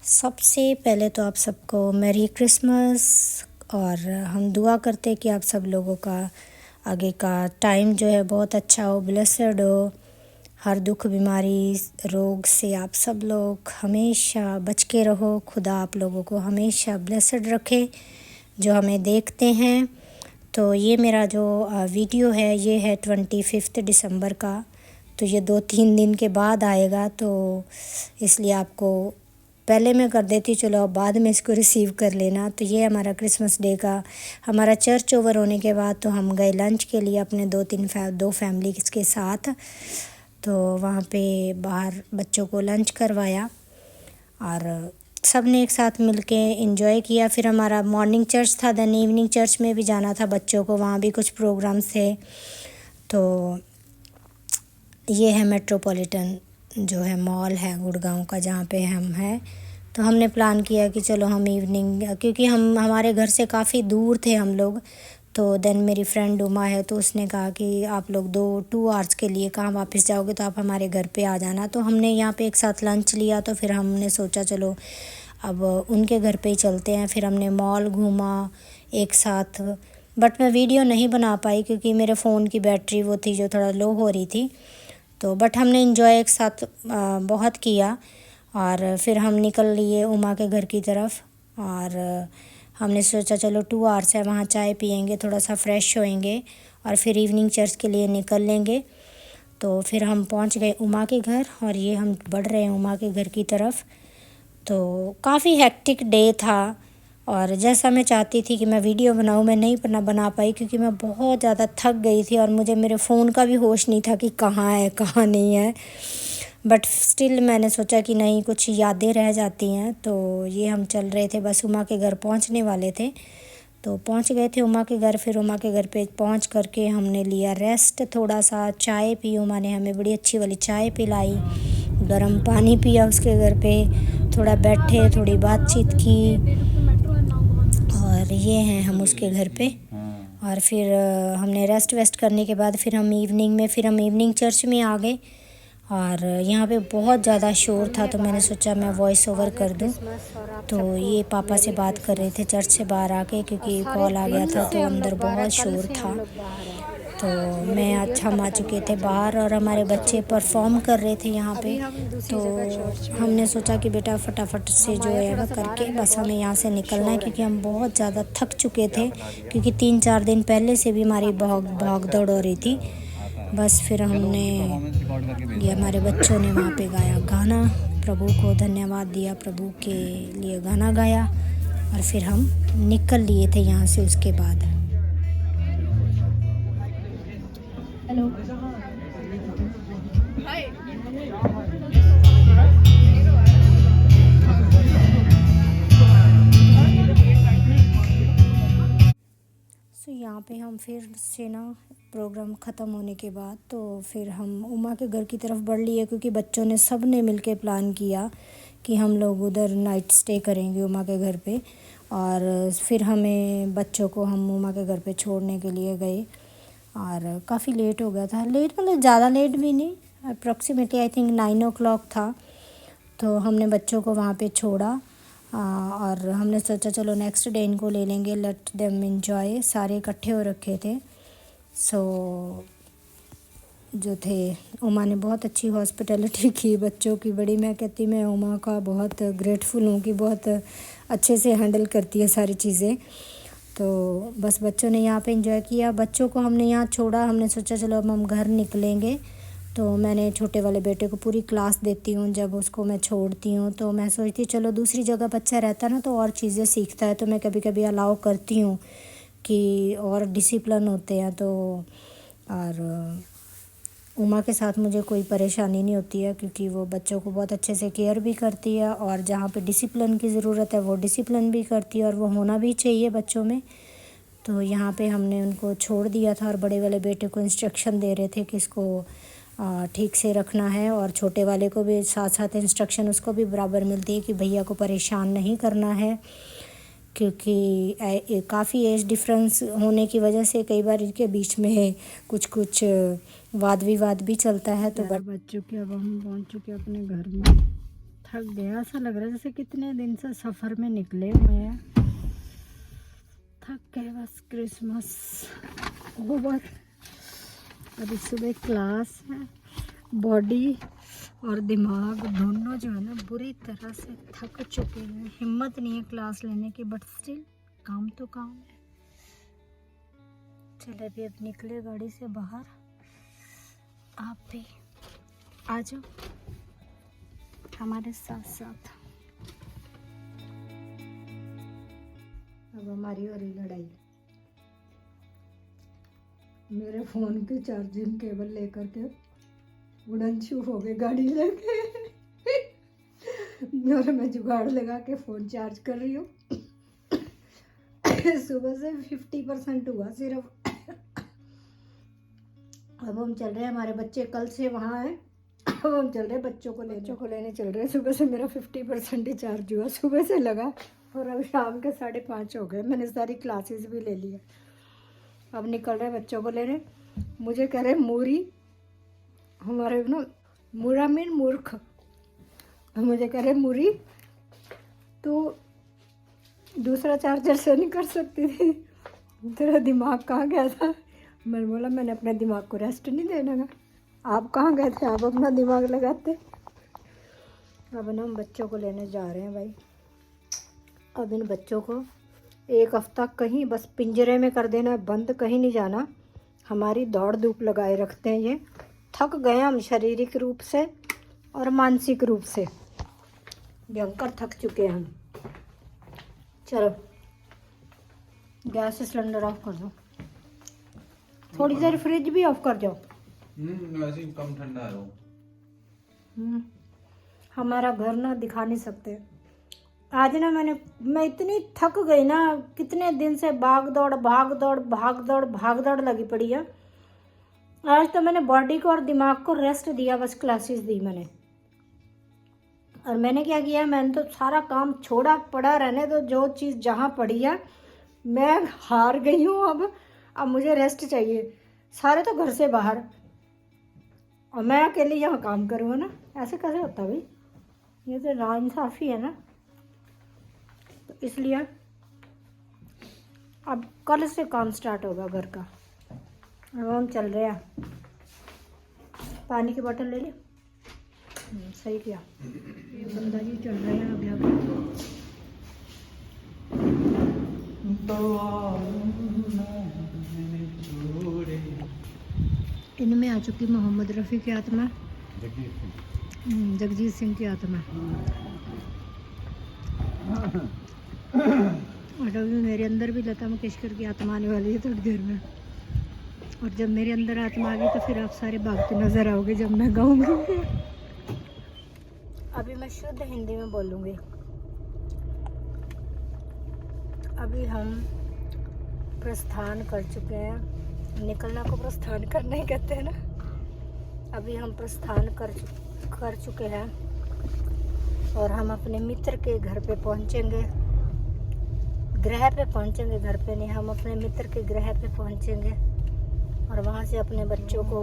सबसे पहले तो आप सबको मैरी क्रिसमस। और हम दुआ करते हैं कि आप सब लोगों का आगे का टाइम जो है बहुत अच्छा हो, ब्लेसड हो। हर दुख बीमारी रोग से आप सब लोग हमेशा बच के रहो। खुदा आप लोगों को हमेशा ब्लेसड रखे जो हमें देखते हैं। तो ये मेरा जो वीडियो है ये है 25 दिसंबर का। तो ये 2-3 दिन के बाद आएगा, तो इसलिए आपको पहले मैं कर देती, चलो अब बाद में इसको रिसीव कर लेना। तो ये हमारा क्रिसमस डे का हमारा चर्च ओवर होने के बाद तो हम गए लंच के लिए अपने 2 फैमिली के साथ। तो वहाँ पे बाहर बच्चों को लंच करवाया और सब ने एक साथ मिलके एंजॉय किया। फिर हमारा मॉर्निंग चर्च था, देन इवनिंग चर्च में भी जाना था बच्चों को, वहाँ भी कुछ प्रोग्राम्स थे। तो ये है मेट्रोपॉलिटन जो है मॉल है गुड़गांव का, जहाँ पे हम हैं। तो हमने प्लान किया कि चलो हम इवनिंग, क्योंकि हम हमारे घर से काफ़ी दूर थे हम लोग। तो देन मेरी फ्रेंड उमा है, तो उसने कहा कि आप लोग 2 आवर्स के लिए कहाँ वापस जाओगे, तो आप हमारे घर पे आ जाना। तो हमने यहाँ पे एक साथ लंच लिया, तो फिर हमने सोचा चलो अब उनके घर पे ही चलते हैं। फिर हमने मॉल घूमा एक साथ, बट मैं वीडियो नहीं बना पाई क्योंकि मेरे फ़ोन की बैटरी वो थी जो थोड़ा लो हो रही थी। तो बट हमने इन्जॉय एक साथ बहुत किया। और फिर हम निकल लिए उमा के घर की तरफ। और हमने सोचा चलो 2 आवर्स है, वहाँ चाय पियेंगे, थोड़ा सा फ्रेश होएंगे और फिर इवनिंग चर्च के लिए निकल लेंगे। तो फिर हम पहुँच गए उमा के घर और ये हम बढ़ रहे हैं उमा के घर की तरफ। तो काफ़ी हेक्टिक डे था और जैसा मैं चाहती थी कि मैं वीडियो बनाऊँ, मैं नहीं बना पाई क्योंकि मैं बहुत ज़्यादा थक गई थी और मुझे मेरे फ़ोन का भी होश नहीं था कि कहाँ है कहाँ नहीं है। बट स्टिल मैंने सोचा कि नहीं, कुछ यादें रह जाती हैं। तो ये हम चल रहे थे, बस उमा के घर पहुंचने वाले थे। तो पहुंच गए थे उमा के घर। फिर उमा के घर पे पहुंच करके हमने लिया रेस्ट, थोड़ा सा चाय पी। उमा ने हमें बड़ी अच्छी वाली चाय पिलाई, गर्म पानी पिया उसके घर पे, थोड़ा बैठे, थोड़ी बातचीत की। और ये हैं हम उसके घर पे। और फिर हमने रेस्ट वेस्ट करने के बाद फिर हम इवनिंग चर्च में आ गए। और यहाँ पे बहुत ज़्यादा शोर था, तो मैंने सोचा मैं वॉइस ओवर कर दूँ। तो ये पापा से बात कर रहे थे चर्च से बाहर आके, क्योंकि कॉल आ गया था, तो अंदर बहुत शोर था। तो मैं हम आ चुके थे बाहर और हमारे बच्चे परफॉर्म कर रहे थे यहाँ पे। तो हमने सोचा कि बेटा फटाफट से जो है वह करके बस हमें यहाँ से निकलना है, क्योंकि हम बहुत ज़्यादा थक चुके थे, क्योंकि 3-4 दिन पहले से भी हमारी भाग दौड़ हो रही थी। बस फिर हमने ये हमारे बच्चों ने वहाँ पे गाया गाना, प्रभु को धन्यवाद दिया, प्रभु के लिए गाना गाया और फिर हम निकल लिए थे यहाँ से उसके बाद। हेलो सो यहाँ पे हम फिर से ना प्रोग्राम ख़त्म होने के बाद तो फिर हम उमा के घर की तरफ बढ़ लिए, क्योंकि बच्चों ने सब ने मिलके प्लान किया कि हम लोग उधर नाइट स्टे करेंगे उमा के घर पे। और फिर हमें बच्चों को हम उमा के घर पे छोड़ने के लिए गए और काफ़ी लेट हो गया था। लेट मतलब ज़्यादा लेट भी नहीं, अप्रॉक्सीमेटली आई थिंक 9 o'clock था। तो हमने बच्चों को वहाँ पे छोड़ा और हमने सोचा चलो नेक्स्ट डे इनको ले लेंगे, लेट देम एंजॉय। सारे इकट्ठे हो रखे थे। सो जो थे, उमा ने बहुत अच्छी हॉस्पिटैलिटी की बच्चों की, बड़ी, मैं कहती मैं उमा का बहुत ग्रेटफुल हूँ कि बहुत अच्छे से हैंडल करती है सारी चीज़ें। तो बस बच्चों ने यहाँ पे एंजॉय किया। बच्चों को हमने यहाँ छोड़ा, हमने सोचा चलो अब हम घर निकलेंगे। तो मैंने छोटे वाले बेटे को पूरी क्लास देती हूँ जब उसको मैं छोड़ती हूँ। तो मैं सोचती चलो दूसरी जगह बच्चा रहता ना तो और चीज़ें सीखता है, तो मैं कभी कभी अलाउ करती हूँ कि और डिसिप्लिन होते हैं। तो और उमा के साथ मुझे कोई परेशानी नहीं होती है, क्योंकि वो बच्चों को बहुत अच्छे से केयर भी करती है और जहाँ पे डिसिप्लिन की ज़रूरत है वो डिसिप्लिन भी करती है, और वो होना भी चाहिए बच्चों में। तो यहाँ पे हमने उनको छोड़ दिया था और बड़े वाले बेटे को इंस्ट्रक्शन दे रहे थे कि इसको ठीक से रखना है, और छोटे वाले को भी साथ साथ इंस्ट्रक्शन उसको भी बराबर मिलती है कि भैया को परेशान नहीं करना है, क्योंकि काफ़ी एज डिफरेंस होने की वजह से कई बार इनके बीच में कुछ वाद विवाद भी चलता है। तो बच चुके, अब हम पहुंच चुके अपने घर में। थक गया, ऐसा लग रहा है जैसे कितने दिन से सफ़र में निकले हुए हैं। थक गए बस। Christmas over. अभी सुबह क्लास है। बॉडी और दिमाग दोनों जो है ना बुरी तरह से थक चुके हैं। हिम्मत नहीं है क्लास लेने की, बट स्टिल काम तो काम है। चले अभी अब निकले गाड़ी से बाहर। आप भी आ जाओ हमारे साथ साथ। अब हमारी हो रही लड़ाई। मेरे फ़ोन के चार्जिंग केबल लेकर के उड़नछू हो गए गाड़ी लेके। और मैं जुगाड़ लगा के फ़ोन चार्ज कर रही हूँ। सुबह से 50% हुआ सिर्फ। अब हम चल रहे हैं, हमारे बच्चे कल से वहाँ हैं। अब हम चल रहे हैं बच्चों को लेने चल रहे हैं। सुबह से मेरा 50% ही चार्ज हुआ, सुबह से लगा। और अब शाम के 5:30 हो गए। मैंने सारी क्लासेस भी ले ली है। अब निकल रहे बच्चों को लेने। मुझे कह रहे मूरी, हमारे ना मुरा मीन मूर्ख। मुझे कह रहे मूरी तो दूसरा चार्जर से नहीं कर सकती थी, तेरा दिमाग कहाँ गया था? मैंने बोला मैंने अपने दिमाग को रेस्ट नहीं देना था। आप कहाँ गए थे? आप अपना दिमाग लगाते। अब ना हम बच्चों को लेने जा रहे हैं भाई। अब इन बच्चों को 1 हफ्ता कहीं बस पिंजरे में कर देना, बंद, कहीं नहीं जाना। हमारी दौड़ धूप लगाए रखते हैं ये। थक गए हम शारीरिक रूप से और मानसिक रूप से, भयंकर थक चुके हैं हम। चलो गैस सिलेंडर ऑफ कर दो, थोड़ी देर फ्रिज भी ऑफ कर दो। वैसे ही कम ठंडा है वो। हमारा घर ना दिखा नहीं सकते। आज ना मैं इतनी थक गई ना, कितने दिन से भाग दौड़ लगी पड़ी है। आज तो मैंने बॉडी को और दिमाग को रेस्ट दिया, बस क्लासेस दी मैंने। और मैंने क्या किया, मैंने तो सारा काम छोड़ा, पड़ा रहने दो, जो चीज़ जहाँ पड़ी है। मैं हार गई हूँ। अब मुझे रेस्ट चाहिए। सारे तो घर से बाहर और मैं अकेले यहाँ काम करूँ, है ना? ऐसे कैसे होता भाई? ये तो नाइंसाफ़ी है ना। तो इसलिए अब कल से काम स्टार्ट होगा घर का। अब हम चल रहे हैं। पानी की बोतल ले ले। सही किया। ये बंदा जी चल रहे हैं अभी अभी। इनमें आ चुकी मोहम्मद रफ़ी की आत्मा, जगजीत सिंह की आत्मा। और अभी मेरे अंदर भी लता मंगेशकर की आत्मा आने वाली है थोड़ी देर में। और जब मेरे अंदर आत्मा आ गई तो फिर आप सारे भागते नज़र आओगे जब मैं गाऊंगी। अभी मैं शुद्ध हिंदी में बोलूँगी। अभी हम प्रस्थान कर चुके हैं। निकलना को प्रस्थान करना ही कहते हैं ना। अभी हम प्रस्थान कर चुके हैं और हम अपने मित्र के घर पे पहुंचेंगे। ग्रह पे पहुंचेंगे, घर पे नहीं। हम अपने मित्र के ग्रह पे पहुंचेंगे और वहाँ से अपने बच्चों को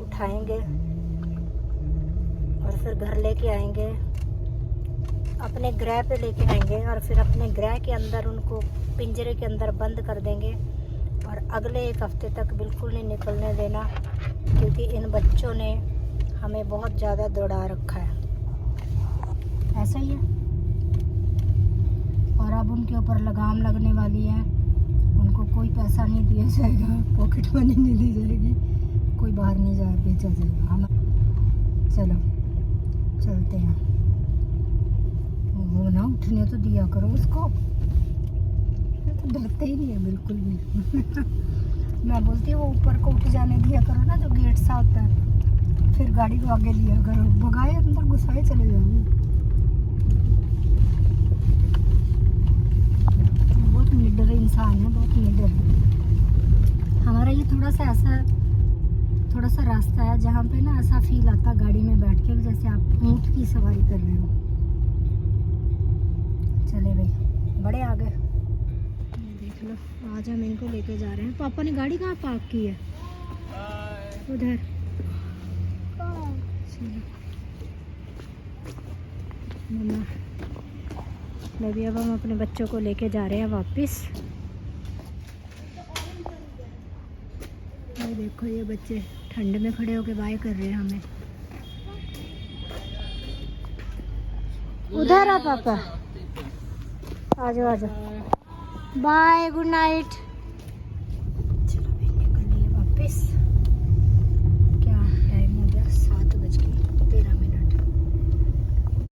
उठाएंगे और फिर घर लेके आएंगे, अपने ग्रह पे लेके आएंगे और फिर अपने ग्रह के अंदर उनको पिंजरे के अंदर बंद कर देंगे। और अगले 1 हफ्ते तक बिल्कुल नहीं निकलने देना, क्योंकि इन बच्चों ने हमें बहुत ज़्यादा दौड़ा रखा है। ऐसा ही है। और अब उनके ऊपर लगाम लगने वाली है। उनको कोई पैसा नहीं दिया जाएगा, पॉकेट मनी नहीं दी जाएगी, कोई बाहर नहीं जाए बेचा जाएगा। हम चलो चलते हैं। वो ना उठने तो दिया करो उसको, तो डरते ही नहीं है बिल्कुल भी। मैं बोलती हूँ वो ऊपर को उठ जाने दिया करो ना, जो गेट सा होता है, फिर गाड़ी को आगे लिया करो, भगाए अंदर घुसाए चले जाओगे। बहुत निडर इंसान है, बहुत निडर है। हमारा ये थोड़ा सा रास्ता है जहाँ पे ना ऐसा फील आता गाड़ी में बैठ के जैसे आप ऊँट की सवारी कर रहे हो। चले भाई, बड़े आ गए। देख लो, आज हम इनको लेके जा रहे हैं। पापा ने गाड़ी कहाँ पार्क की है? उधर। चलो मम्मा अभी अब हम अपने बच्चों को लेके जा रहे हैं वापस। ये देखो ये बच्चे ठंड में खड़े होके बाय कर रहे हैं हमें। उधर आ पापा, आ जाओ आ जाओ। Bye, good night. चलो भाई निकल लिए वापस।